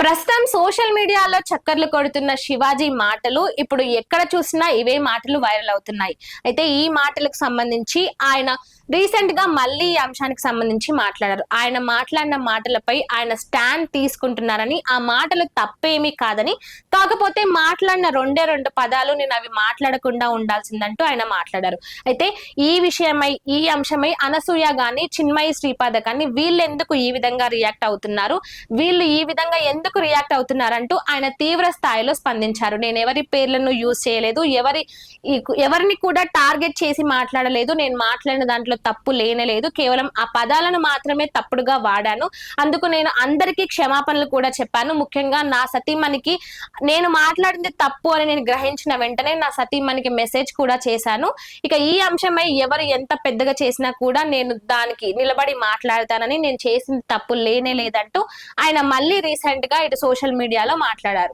ప్రస్తుతం సోషల్ మీడియాలో చక్కర్లు కొడుతున్న శివాజీ మాటలు ఇప్పుడు ఎక్కడ చూసినా ఇవే మాటలు వైరల్ అవుతున్నాయి. అయితే ఈ మాటలకు సంబంధించి ఆయన రీసెంట్ గా మళ్ళీ ఈ అంశానికి సంబంధించి మాట్లాడారు. ఆయన మాట్లాడిన మాటలపై ఆయన స్టాండ్ తీసుకుంటున్నారని, ఆ మాటలు తప్పేమీ కాదని, కాకపోతే మాట్లాడిన రెండు పదాలు నేను అవి మాట్లాడకుండా ఉండాల్సిందంటూ ఆయన మాట్లాడారు. అయితే ఈ విషయమై, ఈ అంశమై అనసూయ గాని, చిన్మయి శ్రీపాద గాని వీళ్ళెందుకు ఈ విధంగా రియాక్ట్ అవుతున్నారు, వీళ్ళు ఈ విధంగా ఎందుకు రియాక్ట్ అవుతున్నారంటూ ఆయన తీవ్ర స్థాయిలో స్పందించారు. నేను ఎవరి పేర్లను యూజ్ చేయలేదు, ఎవరిని కూడా టార్గెట్ చేసి మాట్లాడలేదు, నేను మాట్లాడిన దాంట్లో తప్పు లేనలేదు, కేవలం ఆ పదాలను మాత్రమే తప్పుడుగా వాడాను. అందుకు నేను అందరికీ క్షమాపణలు కూడా చెప్పాను. ముఖ్యంగా నా సతీమణికి నేను మాట్లాడింది తప్పు అని నేను గ్రహించిన వెంటనే నా సతీమణికి మెసేజ్ కూడా చేశాను. ఇక ఈ అంశమై ఎవరు ఎంత పెద్దగా చేసినా కూడా నేను దానికి నిలబడి మాట్లాడతానని, నేను చేసిన తప్పు లేనే లేదంటూ ఆయన మళ్ళీ రీసెంట్ గా ఇటు సోషల్ మీడియాలో మాట్లాడారు.